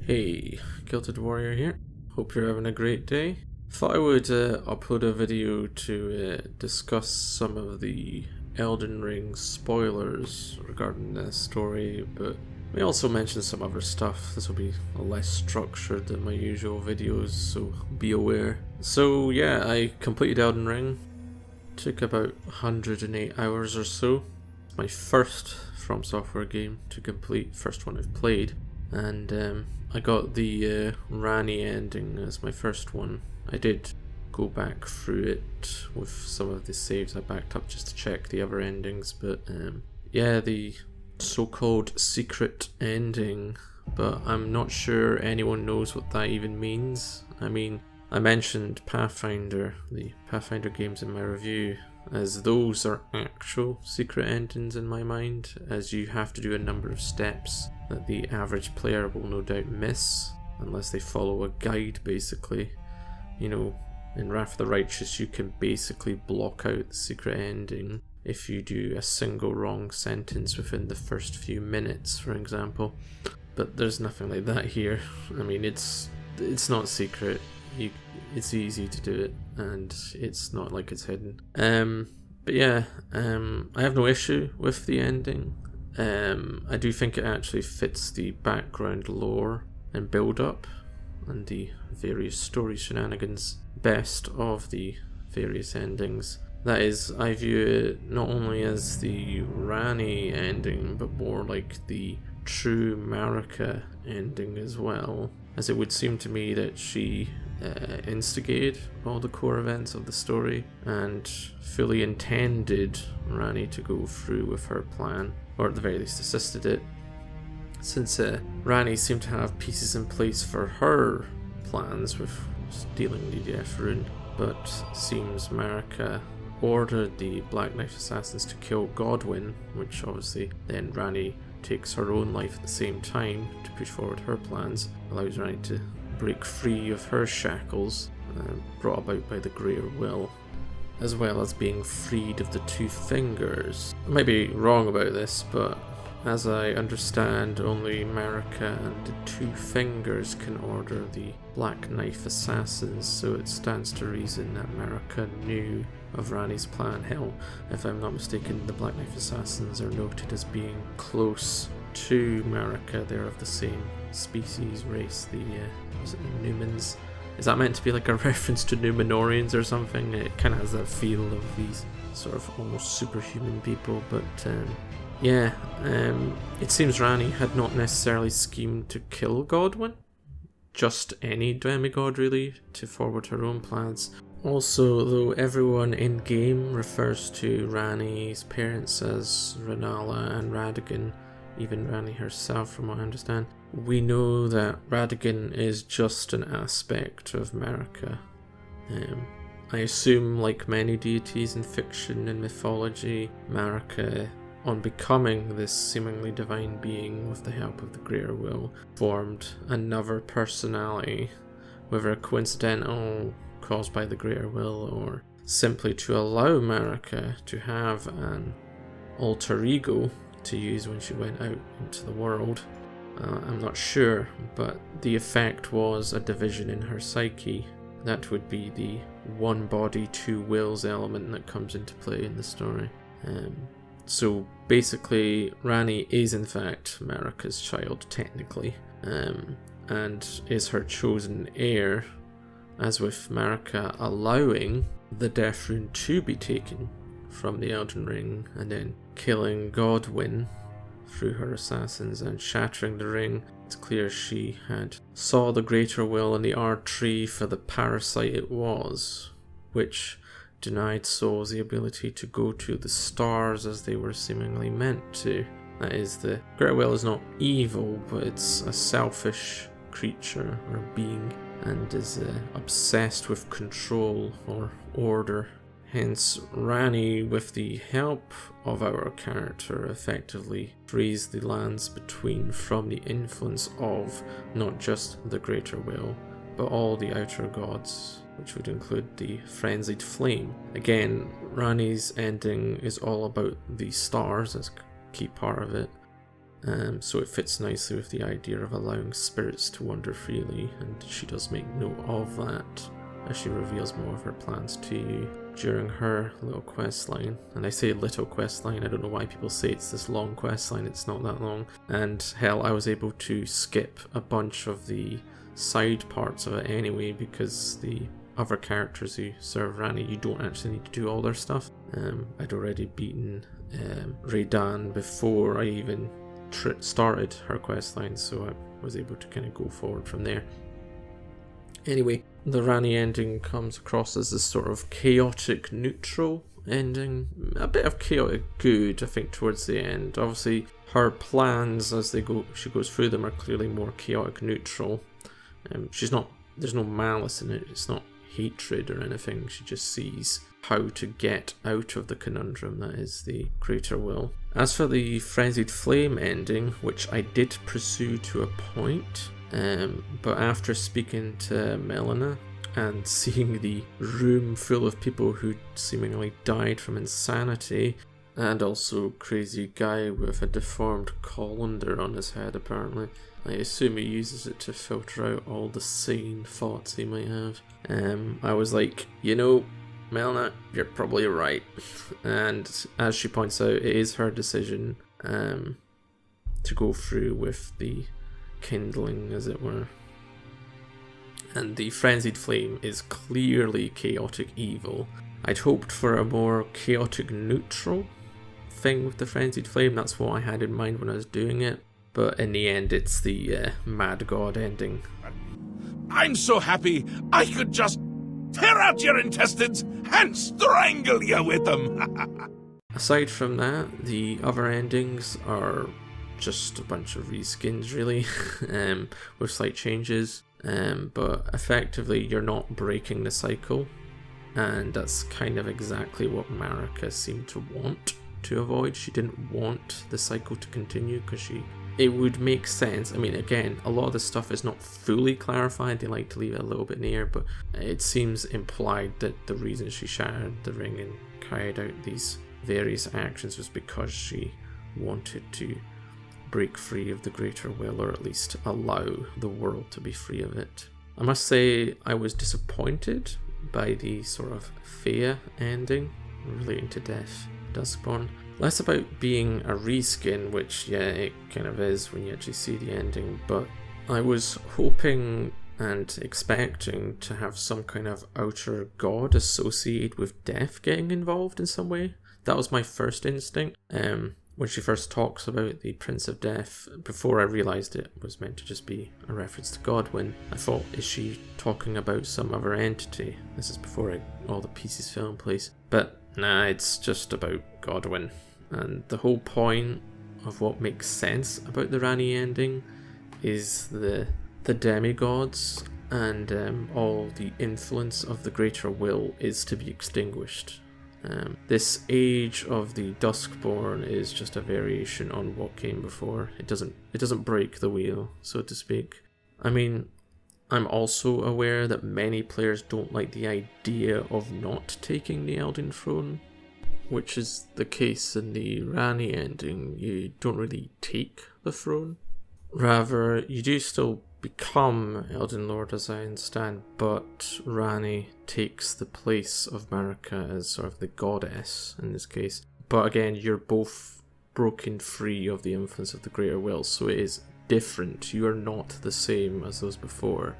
Hey, Gilded Warrior here. Hope you're having a great day. Thought I would upload a video to discuss some of the Elden Ring spoilers regarding the story, but we also mention some other stuff. This will be less structured than my usual videos, so be aware. So yeah, I completed Elden Ring. Took about 108 hours or so. My first From Software game to complete, first one I've played. And I got the Ranni ending as my first one. I did go back through it with some of the saves I backed up just to check the other endings, but yeah, the so-called secret ending, but I'm not sure anyone knows what that even means. I mean, I mentioned Pathfinder, the Pathfinder games in my review, as those are actual secret endings in my mind, as you have to do a number of steps that the average player will no doubt miss unless they follow a guide, basically. You know, in Wrath of the Righteous you can basically block out the secret ending if you do a single wrong sentence within the first few minutes, for example. But there's nothing like that here. I mean, it's not secret. It's easy to do it, and it's not like it's hidden. But yeah, I have no issue with the ending. I do think it actually fits the background lore and build-up and the various story shenanigans best of the various endings. That is, I view it not only as the Ranni ending, but more like the true Marika ending as well, as it would seem to me that she instigated all the core events of the story and fully intended Ranni to go through with her plan, or at the very least assisted it, since Ranni seemed to have pieces in place for her plans with stealing the Death Rune, but seems Marika ordered the Black Knight assassins to kill Godwyn, which obviously then Ranni takes her own life at the same time to push forward her plans, allows Ranni to break free of her shackles brought about by the Greater Will, as well as being freed of the Two Fingers. I might be wrong about this, but as I understand, only Marika and the Two Fingers can order the Black Knife assassins, so it stands to reason that Marika knew of Ranni's plan. Hell, if I'm not mistaken, the Black Knife assassins are noted as being close to Marika. They're of the same species, race, the Numens. Is that meant to be like a reference to Numenorians or something? It kind of has that feel of these sort of almost superhuman people, but yeah, it seems Ranni had not necessarily schemed to kill Godwyn, just any demigod really, to forward her own plans. Also, though everyone in game refers to Ranni's parents as Rennala and Radagon, even Ranni herself from what I understand, we know that Radagon is just an aspect of Marika. I assume, like many deities in fiction and mythology, Marika, on becoming this seemingly divine being with the help of the Greater Will, formed another personality, whether coincidental, caused by the Greater Will, or simply to allow Marika to have an alter ego to use when she went out into the world. I'm not sure, but the effect was a division in her psyche. That would be the one body, two wills element that comes into play in the story. So basically, Ranni is in fact Marika's child, technically, and is her chosen heir, as with Marika allowing the Death Rune to be taken from the Elden Ring and then killing Godwyn through her assassins and shattering the ring. It's clear she had saw the Greater Will in the Ard-tree for the parasite it was, which denied souls the ability to go to the stars as they were seemingly meant to. That is, the Greater Will is not evil, but it's a selfish creature or being, and is obsessed with control or order. Hence, Ranni, with the help of our character, effectively frees the lands between from the influence of not just the Greater Will, but all the outer gods, which would include the Frenzied Flame. Again, Ranni's ending is all about the stars as a key part of it, So it fits nicely with the idea of allowing spirits to wander freely, and she does make note of that as she reveals more of her plans to you during her little quest line. And I say little quest line, I don't know why people say it's this long quest line, it's not that long. And hell, I was able to skip a bunch of the side parts of it anyway, because the other characters who serve Ranni, you don't actually need to do all their stuff. I'd already beaten Raydan before I even started her quest line, so I was able to kind of go forward from there. Anyway, the Ranni ending comes across as this sort of chaotic neutral ending, a bit of chaotic good, I think, towards the end. Obviously, her plans as she goes through them are clearly more chaotic neutral. There's no malice in it, it's not hatred or anything, she just sees how to get out of the conundrum that is the greater will. As for the Frenzied Flame ending, which I did pursue to a point, but after speaking to Melina and seeing the room full of people who seemingly died from insanity, and also crazy guy with a deformed colander on his head apparently, I assume he uses it to filter out all the sane thoughts he might have. I was like, Melina, you're probably right. And as she points out, it is her decision to go through with the kindling, as it were. And the Frenzied Flame is clearly chaotic evil. I'd hoped for a more chaotic neutral thing with the Frenzied Flame, that's what I had in mind when I was doing it. But in the end, it's the Mad God ending. I'm so happy I could just tear out your intestines and strangle you with them. Aside from that, the other endings are just a bunch of reskins, really, with slight changes. But effectively, you're not breaking the cycle, and that's kind of exactly what Marika seemed to want to avoid. She didn't want the cycle to continue because it would make sense. I mean, again, a lot of this stuff is not fully clarified. They like to leave it a little bit in the air, but it seems implied that the reason she shattered the ring and carried out these various actions was because she wanted to break free of the greater will, or at least allow the world to be free of it. I must say I was disappointed by the sort of Fea ending relating to Death Duskborn. Less about being a reskin, which yeah, it kind of is when you actually see the ending, but I was hoping and expecting to have some kind of outer god associated with death getting involved in some way. That was my first instinct. When she first talks about the Prince of Death, before I realised it was meant to just be a reference to Godwyn, I thought, is she talking about some other entity? This is before all the pieces fell in place. But nah, it's just about Godwyn. And the whole point of what makes sense about the Ranni ending is the demigods and all the influence of the greater will is to be extinguished. This age of the Duskborn is just a variation on what came before. It doesn't break the wheel, so to speak. I mean, I'm also aware that many players don't like the idea of not taking the Elden Throne, which is the case in the Ranni ending. You don't really take the throne. Rather, you do still become Elden Lord, as I understand, but Ranni takes the place of Marika as sort of the goddess in this case. But again, you're both broken free of the influence of the greater will, so it is different. You are not the same as those before.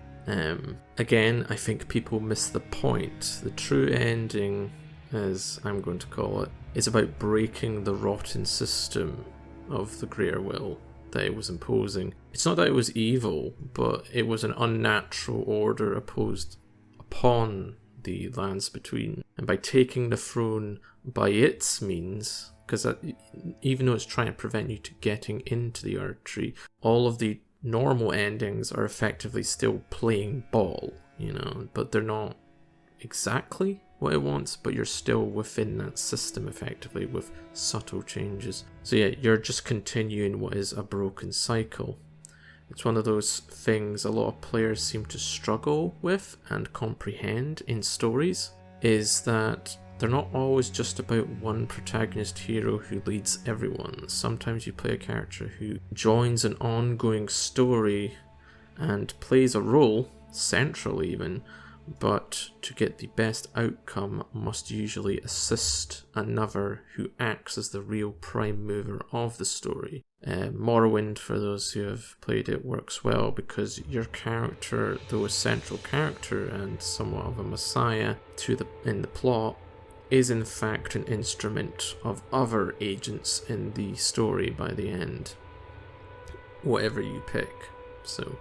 Again, I think people miss the point. The true ending, as I'm going to call it, is about breaking the rotten system of the greater will that it was imposing. It's not that it was evil, but it was an unnatural order imposed upon the lands between. And by taking the throne by its means, because even though it's trying to prevent you to getting into the Erdtree, all of the normal endings are effectively still playing ball, but they're not exactly what it wants, but you're still within that system effectively with subtle changes. So yeah, you're just continuing what is a broken cycle. It's one of those things a lot of players seem to struggle with and comprehend in stories, is that they're not always just about one protagonist hero who leads everyone. Sometimes you play a character who joins an ongoing story and plays a role, central even, but to get the best outcome must usually assist another who acts as the real prime mover of the story. Morrowind, for those who have played it, works well because your character, though a central character and somewhat of a messiah in the plot, is in fact an instrument of other agents in the story by the end, whatever you pick. So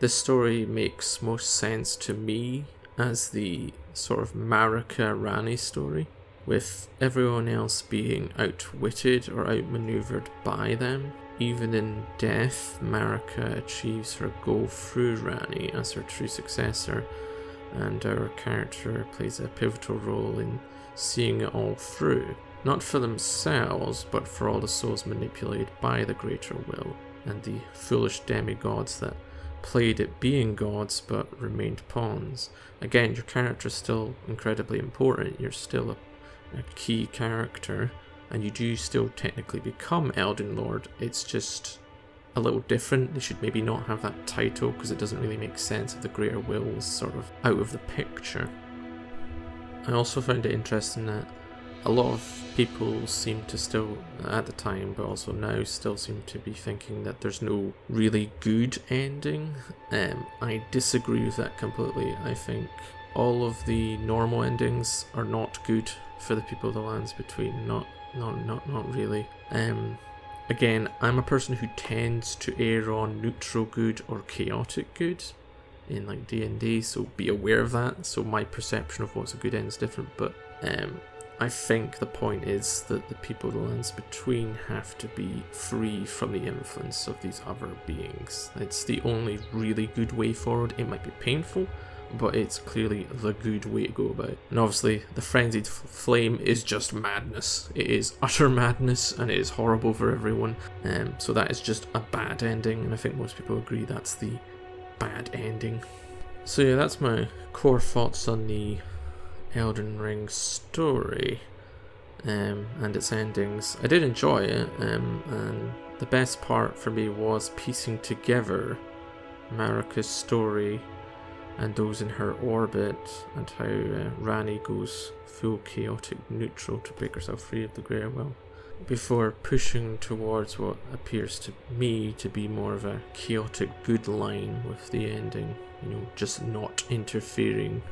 this story makes most sense to me as the sort of Marika Ranni story, with everyone else being outwitted or outmaneuvered by them. Even in death, Marika achieves her goal through Ranni as her true successor, and our character plays a pivotal role in seeing it all through, not for themselves, but for all the souls manipulated by the greater will, and the foolish demigods that played at being gods but remained pawns. Again, your character is still incredibly important, you're still a key character, and you do still technically become Elden Lord. It's just a little different. They should maybe not have that title because it doesn't really make sense if the greater will is sort of out of the picture. I also found it interesting that a lot of people seem to still, at the time, but also now, still seem to be thinking that there's no really good ending. I disagree with that completely. I think all of the normal endings are not good for the people of the lands between. Not really. Again, I'm a person who tends to err on neutral good or chaotic good in like D&D, so be aware of that. So my perception of what's a good end is different, but I think the point is that the people of the lands between have to be free from the influence of these other beings. It's the only really good way forward. It might be painful, but it's clearly the good way to go about it. And obviously, the frenzied flame is just madness. It is utter madness, and it is horrible for everyone. So that is just a bad ending, and I think most people agree that's the bad ending. So yeah, that's my core thoughts on the Elden Rings story and its endings. I did enjoy it, and the best part for me was piecing together Marika's story and those in her orbit, and how Ranni goes full chaotic neutral to break herself free of the greater will, before pushing towards what appears to me to be more of a chaotic good line with the ending, just not interfering.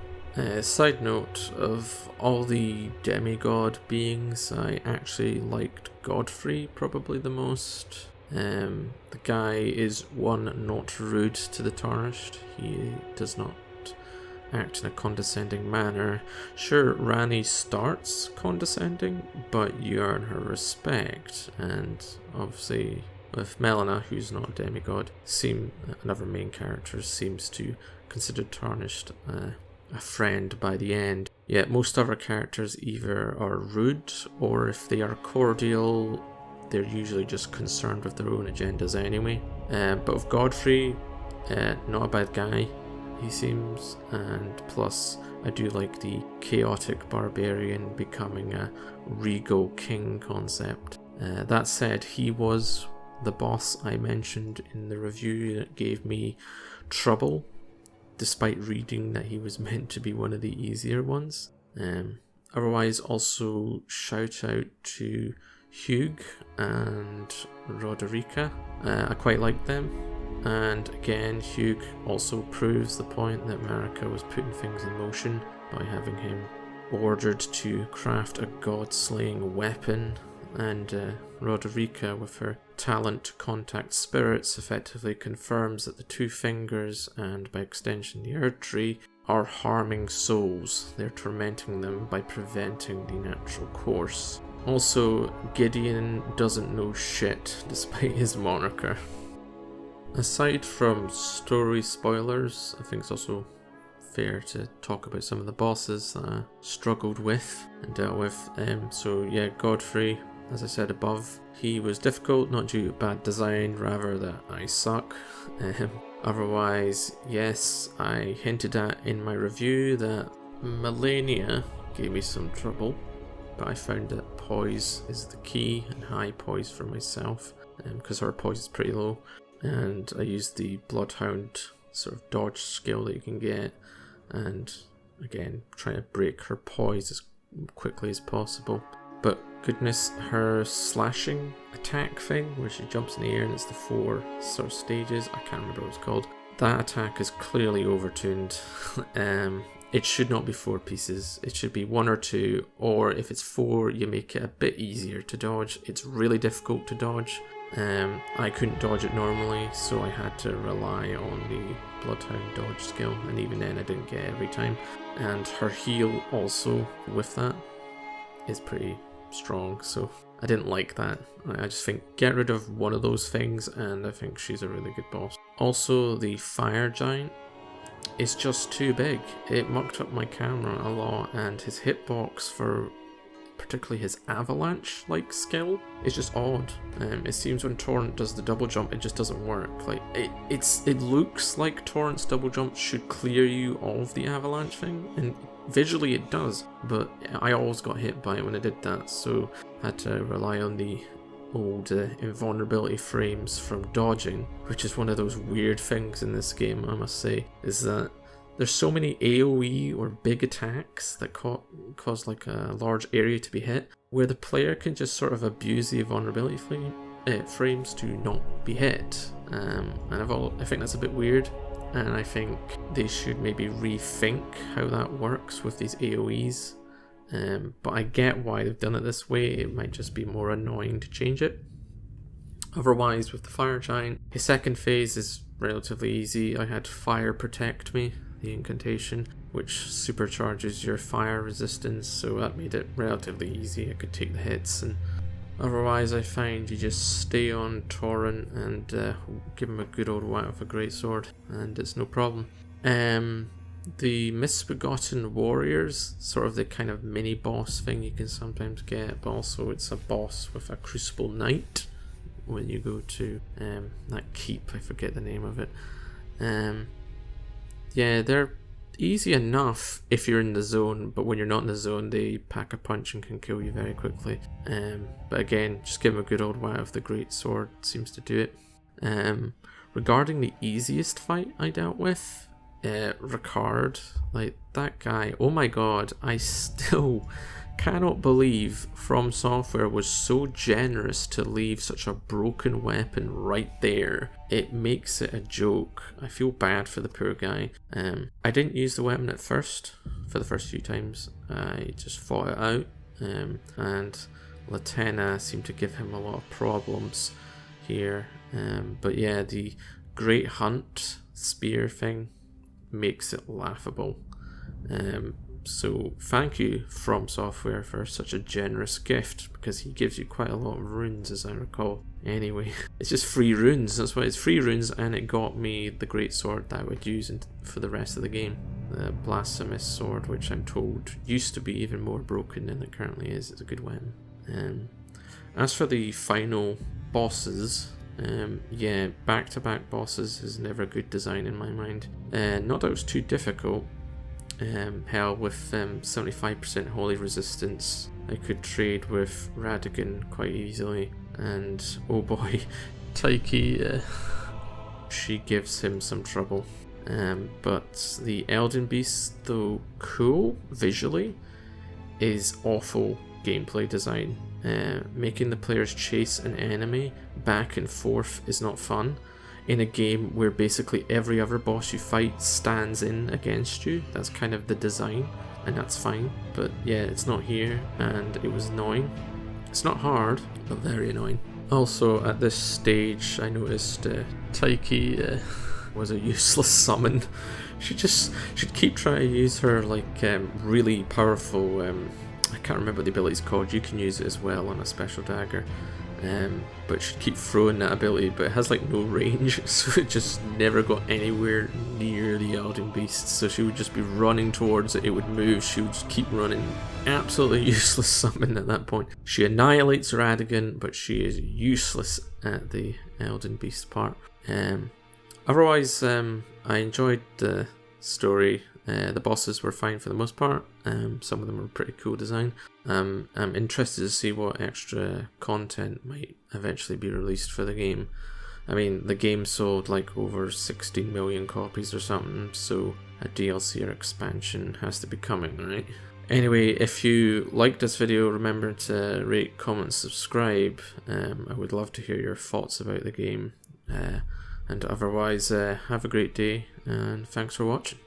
Side note, of all the demigod beings, I actually liked Godfrey probably the most. The guy is not rude to the Tarnished. He does not act in a condescending manner. Sure, Ranni starts condescending, but you earn her respect, and obviously with Melina, who's not a demigod, another main character, seems to consider Tarnished a friend by the end. Yet most other characters either are rude, or if they are cordial, they're usually just concerned with their own agendas anyway. But with Godfrey, not a bad guy, he seems, and plus I do like the chaotic barbarian becoming a regal king concept. That said, he was the boss I mentioned in the review that gave me trouble, despite reading that he was meant to be one of the easier ones. Otherwise, also shout out to Hewg and Roderika. I quite like them. And again, Hewg also proves the point that Marika was putting things in motion by having him ordered to craft a god-slaying weapon, and Roderika, with her talent to contact spirits, effectively confirms that the two fingers, and by extension the Erd Tree, are harming souls. They're tormenting them by preventing the natural course. Also, Gideon doesn't know shit, despite his moniker. Aside from story spoilers, I think it's also fair to talk about some of the bosses that I struggled with and dealt with. So yeah, Godfrey, as I said above, he was difficult, not due to bad design, rather that I suck. Otherwise, yes, I hinted at in my review that Melania gave me some trouble, but I found that poise is the key, and high poise for myself, because her poise is pretty low. And I used the Bloodhound sort of dodge skill that you can get, and again trying to break her poise as quickly as possible. But goodness, her slashing attack thing where she jumps in the air and it's the 4 sort of stages, I can't remember what it's called, that attack is clearly overtuned. It should not be 4 pieces, it should be 1 or 2, or if it's 4 you make it a bit easier to dodge. It's really difficult to dodge. I couldn't dodge it normally, so I had to rely on the Bloodhound dodge skill, and even then I didn't get it every time. And her heal also with that is pretty strong, so I didn't like that. I just think get rid of one of those things and I think she's a really good boss. Also, the fire giant is just too big. It mucked up my camera a lot, and his hitbox for particularly his avalanche like skill is just odd. It seems when Torrent does the double jump it just doesn't work. Like it looks like Torrent's double jump should clear you of the avalanche thing, and visually it does, but I always got hit by it when I did that, so I had to rely on the old invulnerability frames from dodging, which is one of those weird things in this game, I must say, is that there's so many AoE or big attacks that cause like a large area to be hit, where the player can just sort of abuse the vulnerability frames to not be hit. And I think that's a bit weird, and I think they should maybe rethink how that works with these AoEs. But I get why they've done it this way. It might just be more annoying to change it. Otherwise, with the fire giant, his second phase is relatively easy. I had fire protect me, the incantation, which supercharges your fire resistance, so that made it relatively easy. I could take the hits, and otherwise I find you just stay on Torrent and give him a good old whack with a greatsword, and it's no problem. The Misbegotten Warriors, sort of the kind of mini boss thing you can sometimes get, but also it's a boss with a Crucible Knight when you go to that keep, I forget the name of it. Yeah, they're easy enough if you're in the zone, but when you're not in the zone they pack a punch and can kill you very quickly. But again, just give them a good old whack of the greatsword seems to do it. Regarding the easiest fight I dealt with, Rykard, like that guy, oh my god, I still cannot believe From Software was so generous to leave such a broken weapon right there. It makes it a joke. I feel bad for the poor guy. I didn't use the weapon at first, for the first few times. I just fought it out, and Latena seemed to give him a lot of problems here. But yeah, the Great Hunt spear thing makes it laughable. So thank you From Software for such a generous gift, because he gives you quite a lot of runes as I recall. Anyway, it's just free runes, that's why it's free runes, and it got me the great sword that I would use for the rest of the game. The Blasphemous sword, which I'm told used to be even more broken than it currently is. It's a good weapon. As for the final bosses, yeah, back-to-back bosses is never a good design in my mind. Not that it was too difficult. Hell, with 75% holy resistance, I could trade with Radigan quite easily. And oh boy, Taiki, she gives him some trouble. But the Elden Beast, though cool visually, is awful gameplay design. Making the players chase an enemy back and forth is not fun in a game where basically every other boss you fight stands in against you. That's kind of the design, and that's fine, but yeah, it's not here, and it was annoying. It's not hard, but very annoying. Also, at this stage I noticed Taiki was a useless summon. She'd keep trying to use her like really powerful, I can't remember what the ability's called, you can use it as well on a special dagger. But she'd keep throwing that ability, but it has like no range, so it just never got anywhere near the Elden Beast. So she would just be running towards it, it would move, she would just keep running. Absolutely useless summon at that point. She annihilates Radigan, but she is useless at the Elden Beast part. Otherwise, I enjoyed the story. The bosses were fine for the most part. Some of them were pretty cool design. I'm interested to see what extra content might eventually be released for the game. I mean, the game sold like over 16 million copies or something, so a DLC or expansion has to be coming, right? Anyway, if you liked this video, remember to rate, comment, subscribe. I would love to hear your thoughts about the game. And otherwise, have a great day, and thanks for watching.